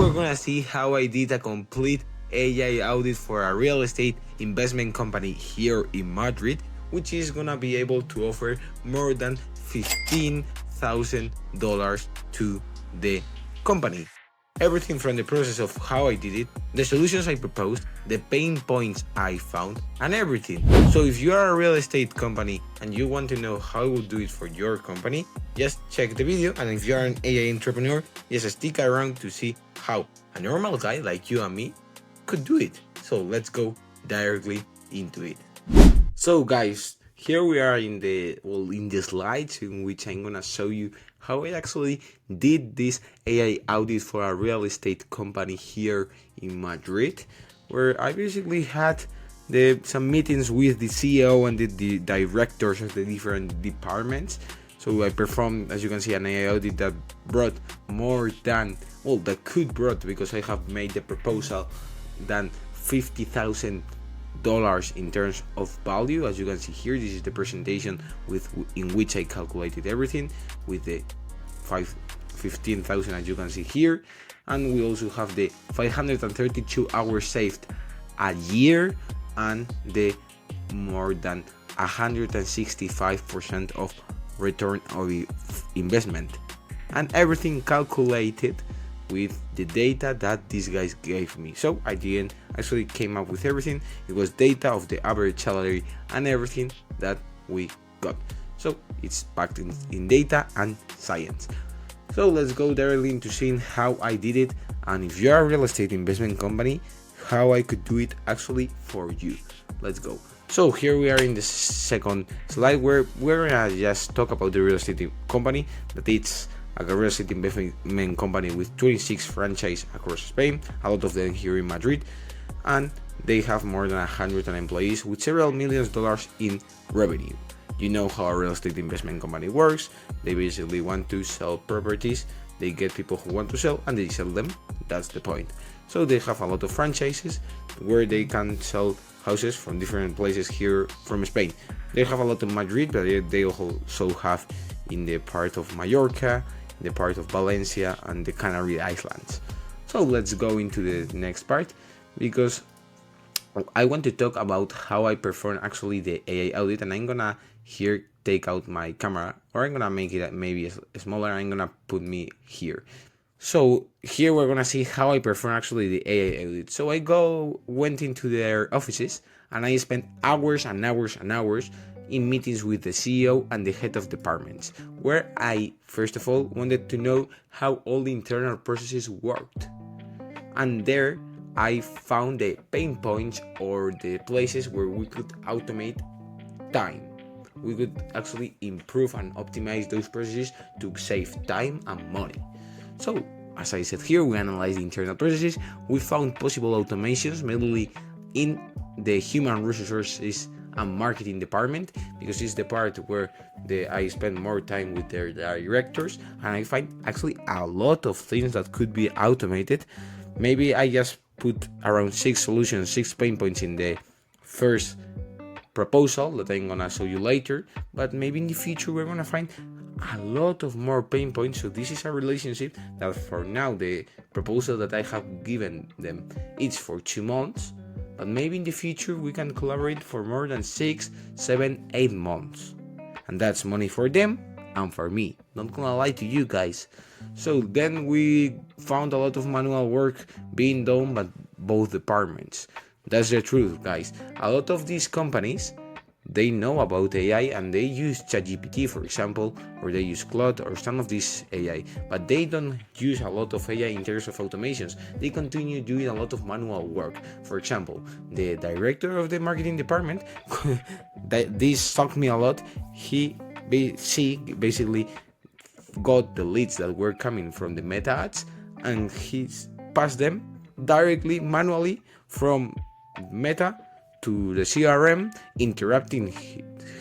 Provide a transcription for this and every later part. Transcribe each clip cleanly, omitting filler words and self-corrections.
we're gonna see how I did a complete AI audit for a real estate investment company here in Madrid, which is gonna be able to offer more than $15,000 to the company. Everything from the process of how I did it, the solutions I proposed, the pain points I found, and everything. So if you are a real estate company and you want to know how I will do it for your company, just check the video, and if you are an AI entrepreneur, just stick around to see how a normal guy like you and me could do it. So let's go directly into it. So guys, here we are in the slides in which I'm gonna show you how I actually did this AI audit for a real estate company here in Madrid, where I basically had some meetings with the CEO and the directors of the different departments. So I performed, as you can see, an AI audit that brought more than, that could brought, because I have made the proposal, than $50,000 in terms of value. As you can see here, this is the presentation in which I calculated everything with the 15,000, as you can see here, and we also have the 532 hours saved a year and the more than 165% of return of investment, and everything calculated with the data that these guys gave me. So I didn't actually came up with everything. It was data of the average salary and everything that we got. So it's packed in data and science. So let's go directly into seeing how I did it, and if you're a real estate investment company, how I could do it actually for you. Let's go. So here we are in the second slide, where we're gonna just talk about the real estate company, that it's a real estate investment company with 26 franchises across Spain, a lot of them here in Madrid, and they have more than 100 employees with several millions dollars in revenue. You know how a real estate investment company works. They basically want to sell properties, they get people who want to sell, and they sell them. That's the point. So they have a lot of franchises where they can sell houses from different places here from Spain. They have a lot in Madrid, but they also have in the part of Mallorca, the part of Valencia, and the Canary Islands. So let's go into the next part, because I want to talk about how I perform actually the AI audit, and I'm gonna here take out my camera, or I'm gonna make it maybe smaller. I'm gonna put me here. So here we're gonna see how I perform actually the AI audit. So I went into their offices, and I spent hours and hours and hours in meetings with the CEO and the head of departments, where I first of all wanted to know how all the internal processes worked. And there I found the pain points, or the places where we could automate time. We could actually improve and optimize those processes to save time and money. So, as I said here, we analyzed the internal processes. We found possible automations, mainly in the human resources and marketing department, because it's the part where I spend more time with their directors, and I find actually a lot of things that could be automated. Maybe I just put around 6 solutions, 6 pain points in the first proposal that I'm gonna show you later, but maybe in the future we're gonna find a lot of more pain points. So this is a relationship that for now the proposal that I have given them, it's for 2 months, but maybe in the future we can collaborate for more than 6, 7, 8 months, and that's money for them and for me, not gonna lie to you guys. So then we found a lot of manual work being done by both departments. That's the truth, guys. A lot of these companies, they know about AI and they use ChatGPT, for example, or they use Claude or some of these AI, but they don't use a lot of AI in terms of automations. They continue doing a lot of manual work. For example, the director of the marketing department, this shocked me a lot. She basically got the leads that were coming from the meta ads, and he passed them directly manually from Meta to the CRM, interrupting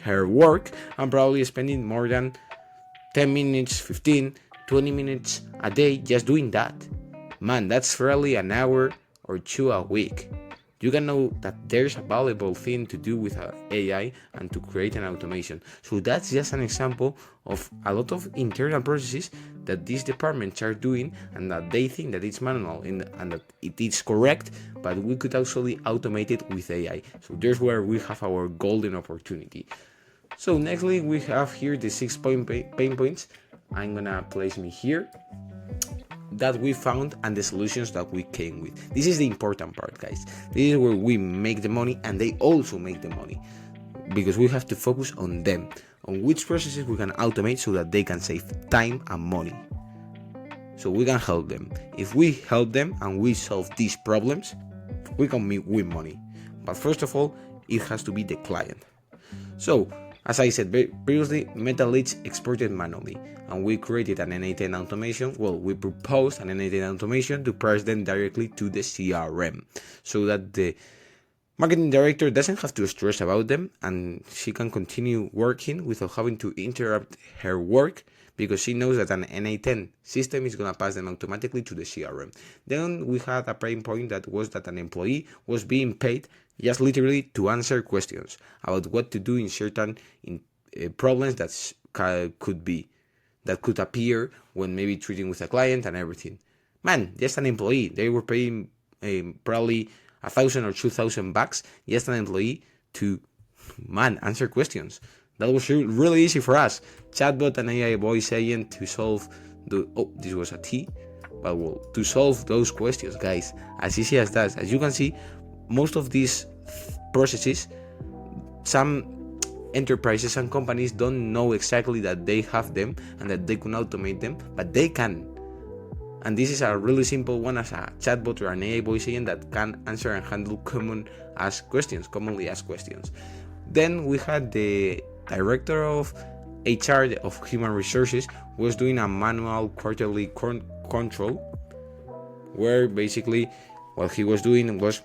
her work and probably spending more than 10 minutes, 15, 20 minutes a day just doing that. Man, that's really an hour or 2 a week. You can know that there's a valuable thing to do with AI and to create an automation. So that's just an example of a lot of internal processes that these departments are doing and that they think that it's manual and that it is correct, but we could actually automate it with AI. So there's where we have our golden opportunity. So nextly we have here the 6 pain points. I'm gonna place me here that we found and the solutions that we came with. This is the important part, guys. This is where we make the money and they also make the money, because we have to focus on them, on which processes we can automate so that they can save time and money, so we can help them. If we help them and we solve these problems, we can win money. But first of all, it has to be the client. So as I said previously, metal leads exported manually, and we created an NA10 automation. Well, we proposed an NA10 automation to pass them directly to the CRM, so that the marketing director doesn't have to stress about them and she can continue working without having to interrupt her work, because she knows that an NA10 system is going to pass them automatically to the CRM. Then we had a pain point that was that an employee was being paid just literally to answer questions about what to do in certain problems that could appear when maybe treating with a client and everything. Man, just an employee. They were paying probably $1,000 or $2,000 just an employee to answer questions. That was really easy for us. Chatbot and AI voice agent to solve this was a T, but well, to solve those questions, guys, as easy as that. As you can see, most of these processes, some enterprises and companies don't know exactly that they have them and that they can automate them, but they can. And this is a really simple one, as a chatbot or an AI voice agent that can answer and handle commonly asked questions. Then we had the director of HR of human resources was doing a manual quarterly control, where basically what he was doing was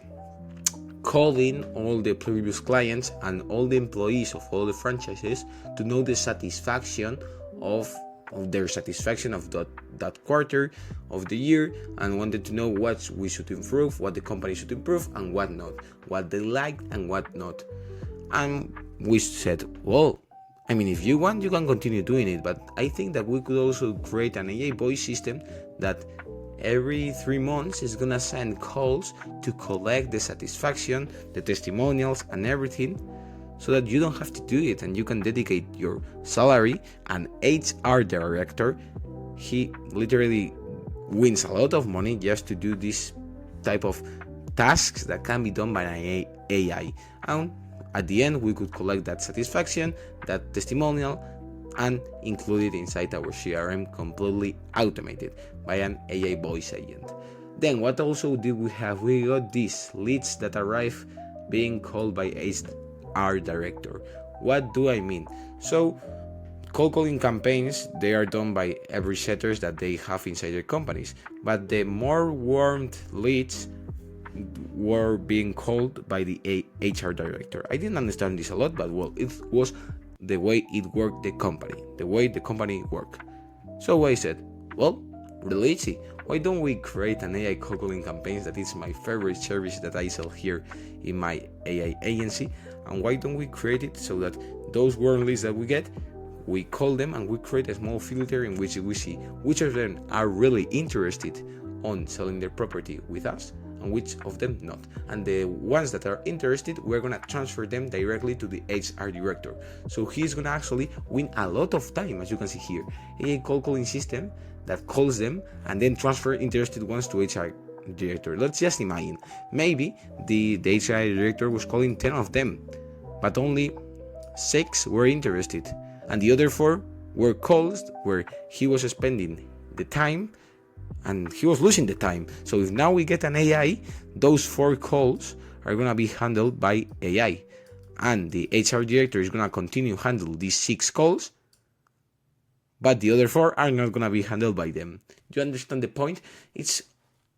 calling all the previous clients and all the employees of all the franchises to know the satisfaction of their satisfaction of that quarter of the year, and wanted to know what we should improve, what the company should improve and what not, what they liked and what not. And we said, well, I mean, if you want, you can continue doing it, but I think that we could also create an AI voice system that every 3 months is gonna send calls to collect the satisfaction, the testimonials and everything, so that you don't have to do it and you can dedicate your salary. And HR director, he literally wins a lot of money just to do this type of tasks that can be done by an AI. And at the end, we could collect that satisfaction, that testimonial, and include it inside our CRM, completely automated by an AI voice agent. Then what also did we have? We got these leads that arrive being called by HR director. What do I mean? So cold calling campaigns, they are done by every setters that they have inside their companies, but the more warmed leads were being called by the HR director. I didn't understand this a lot, but well, it was the way it worked, the way the company worked. So I said, well, really easy. Why don't we create an AI cold calling campaigns? That is my favorite service that I sell here in my AI agency. And why don't we create it so that those warm leads that we get, we call them and we create a small filter in which we see which of them are really interested on selling their property with us and which of them not. And the ones that are interested, we're gonna transfer them directly to the HR director. So he's gonna actually win a lot of time, as you can see here. A cold calling system that calls them and then transfer interested ones to HR director. Let's just imagine, maybe the HR director was calling 10 of them, but only 6 were interested, and the other 4 were calls where he was spending the time and he was losing the time. So if now we get an AI, those 4 calls are going to be handled by AI, and the HR director is going to continue handle these 6 calls, but the other 4 are not going to be handled by them. Do you understand the point? It's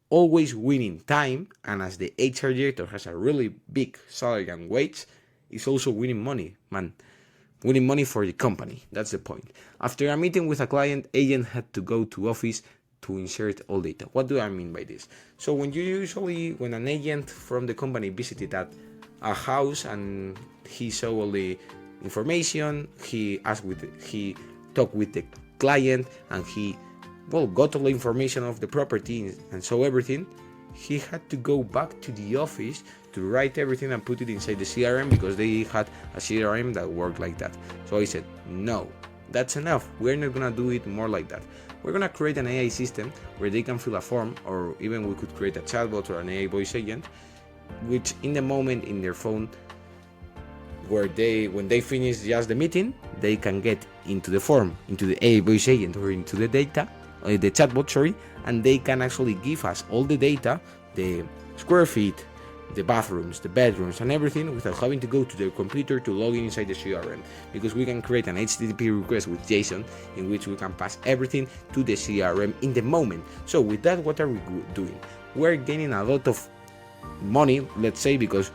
always winning time, and as the HR director has a really big salary and wage, it's also winning money, man. Winning money for the company. That's the point. After a meeting with a client, agent had to go to office to insert all data. What do I mean by this? So when an agent from the company visited at a house and he saw all the information, he talked with the client and he well, got all the information of the property and saw everything, he had to go back to the office to write everything and put it inside the CRM, because they had a CRM that worked like that. So I said, no, that's enough. We're not gonna do it more like that. We're gonna create an AI system where they can fill a form, or even we could create a chatbot or an AI voice agent, which in the moment in their phone, where when they finish just the meeting, they can get into the form, into the AI voice agent, or into the data, the chatbot, sorry, and they can actually give us all the data, the square feet, the bathrooms, the bedrooms, and everything, without having to go to their computer to log in inside the CRM, because we can create an HTTP request with JSON in which we can pass everything to the CRM in the moment. So with that, what are we doing? We're gaining a lot of money, let's say, because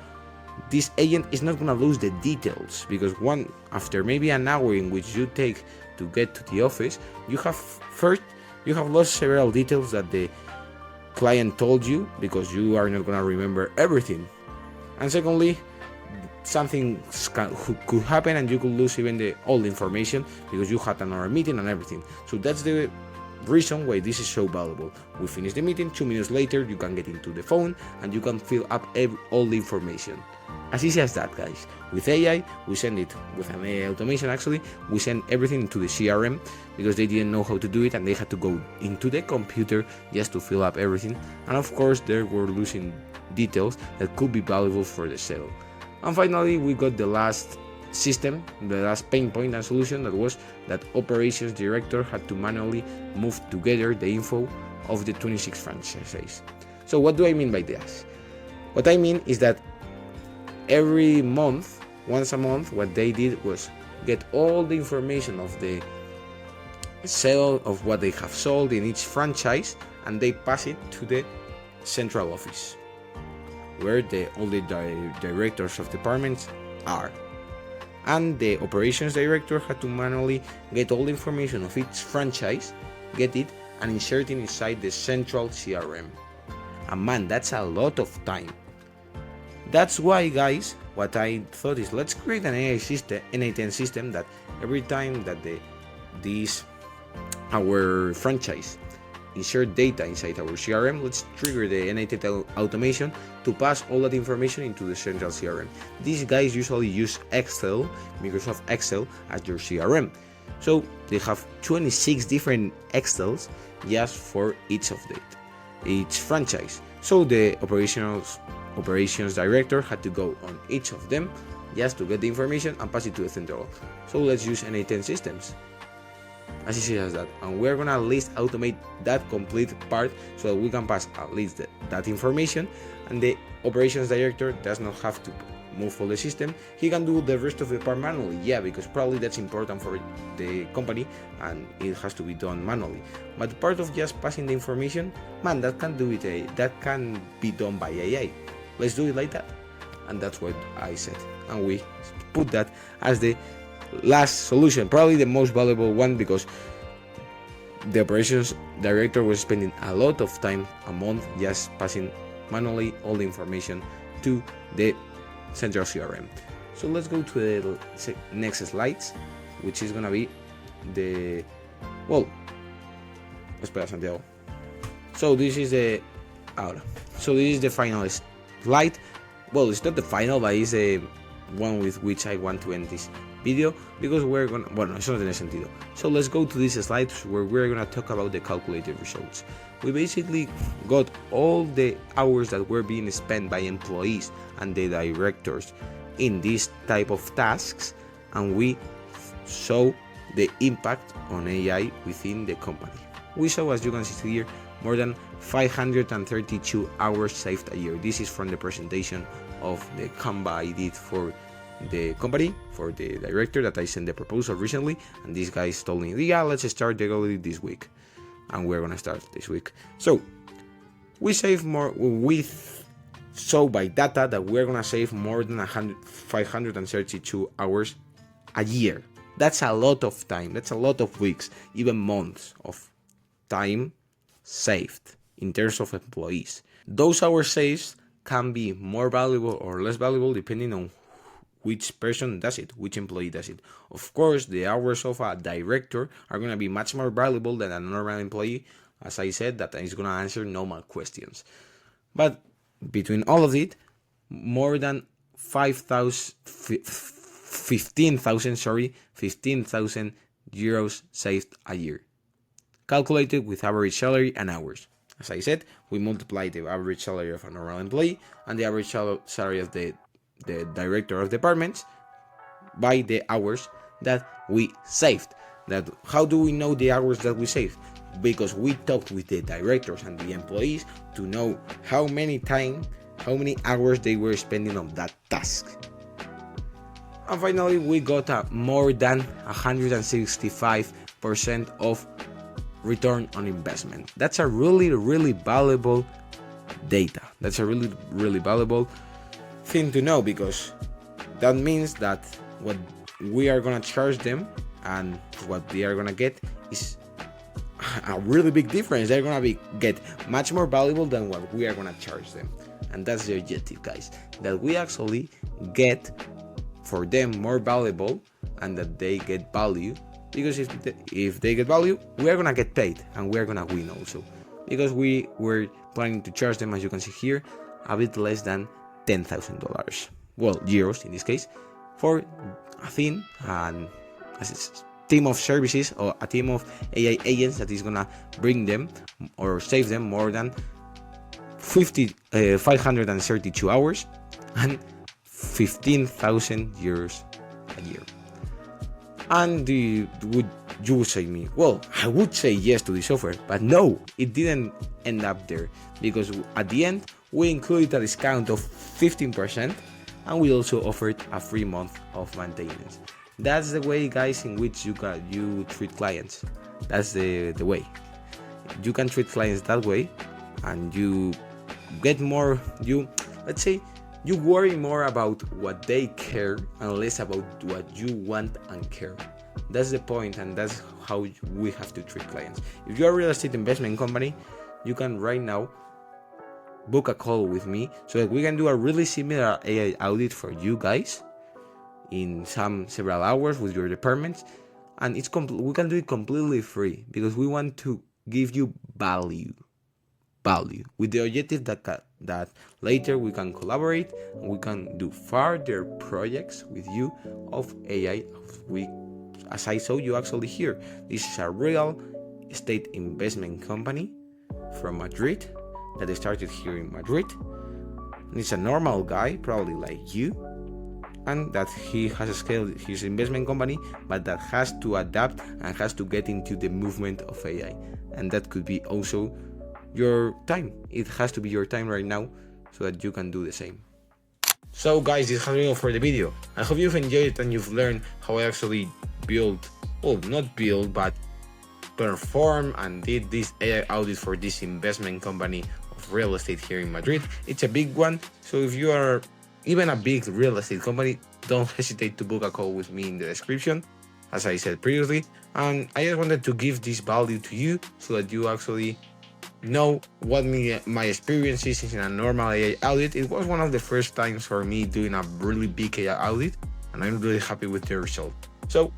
this agent is not going to lose the details, because after maybe an hour in which you take to get to the office, you have lost several details that the client told you, because you are not going to remember everything. And secondly, something could happen and you could lose even all the information, because you had another meeting and everything. So that's the reason why this is so valuable. We finish the meeting, 2 minutes later you can get into the phone and you can fill up all the information. As easy as that, guys. With AI, we send it, with an AI automation actually, we send everything into the CRM, because they didn't know how to do it and they had to go into the computer just to fill up everything. And of course, they were losing details that could be valuable for the sale. And finally, we got the last system, the last pain point and solution, that was that operations director had to manually move together the info of the 26 franchises. So what do I mean by this? What I mean is that every month, once a month, what they did was get all the information of the sale of what they have sold in each franchise, and they pass it to the central office, where all the directors of departments are. And the operations director had to manually get all the information of each franchise, get it, and insert it inside the central CRM. And man, that's a lot of time. That's why, guys, what I thought is, let's create an AI system, NA10 system, that every time that our franchise insert data inside our CRM, let's trigger the NA10 automation to pass all that information into the central CRM. These guys usually use Excel, Microsoft Excel, as your CRM. So they have 26 different Excels just for each franchise. So the operations director had to go on each of them just to get the information and pass it to the central. So let's use NA10 systems. As easy as that. And we're gonna at least automate that complete part, so that we can pass at least that information, and the operations director does not have to move all the system. He can do the rest of the part manually, yeah, because probably that's important for the company and it has to be done manually. But part of just passing the information, man, that can be done by AI. Let's do it like that. And that's what I said, and we put that as the last solution, probably the most valuable one, because the operations director was spending a lot of time a month just passing manually all the information to the central CRM. So let's go to the next slides, which is gonna be espera, Santiago. So this is the final slide. Well, it's not the final, but it's the one with which I want to end this video, because it's not in a sentido. So let's go to this slide where we're gonna talk about the calculated results. We basically got all the hours that were being spent by employees and the directors in this type of tasks, and we saw the impact on AI within the company. We saw, as you can see here, more than 532 hours saved a year. This is from the presentation of the Canva I did for the company, for the director that I sent the proposal recently, and this guy told me, yeah, let's start the audit this week, and we're gonna start this week. So we save more. We saw by data that we're gonna save more than 532 hours a year. That's a lot of time. That's a lot of weeks, even months of time saved in terms of employees. Those hours saved can be more valuable or less valuable depending on which person does it, which employee does it. Of course, the hours of a director are going to be much more valuable than a normal employee, as I said, that is going to answer normal questions. But between all of it, more than 15,000 euros saved a year, calculated with average salary and hours. As I said, we multiply the average salary of a normal employee and the average salary of the director of departments by the hours that we saved. That how do we know the hours that we saved? Because we talked with the directors and the employees to know how many hours they were spending on that task. And finally, we got a more than 165% of return on investment. That's a really valuable data. That's a really valuable thing to know, because that means that what we are gonna charge them and what they are gonna get is a really big difference. They're gonna get much more valuable than what we are gonna charge them, and that's the objective, guys. That we actually get for them more valuable, and that they get value. Because if they get value, we are gonna get paid and we are gonna win also. Because we were planning to charge them, as you can see here, a bit less than $10,000. Well, euros in this case, for a thing and a team of services or a team of AI agents that is gonna bring them or save them more than 532 hours and 15,000 euros a year. And would you say me, well, I would say yes to this offer, but no, it didn't end up there, because at the end we included a discount of 15% and we also offered a free month of maintenance. That's the way, guys, in which you treat clients. That's the way. You can treat clients that way, and you get more, let's say, you worry more about what they care and less about what you want and care. That's the point, and that's how we have to treat clients. If you're a real estate investment company, you can right now book a call with me so that we can do a really similar AI audit for you guys in several hours with your departments, and we can do it completely free, because we want to give you value with the objective that later we can collaborate and we can do further projects with you of AI. As I saw you actually here, this is a real estate investment company from Madrid that started here in Madrid, and it's a normal guy, probably like you, and that he has scaled his investment company, but that has to adapt and has to get into the movement of AI, and that could be also your time. It has to be your time right now so that you can do the same. So guys, this has been all for the video. I hope you've enjoyed it and you've learned how I actually perform and did this AI audit for this investment company of real estate here in Madrid. It's a big one, so if you are even a big real estate company, don't hesitate to book a call with me in the description, as I said previously. And I just wanted to give this value to you so that you actually know what my experience is in a normal AI audit. It was one of the first times for me doing a really big AI audit, and I'm really happy with the result. So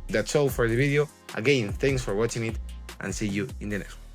that's all for the video. Again, thanks for watching it, and see you in the next one.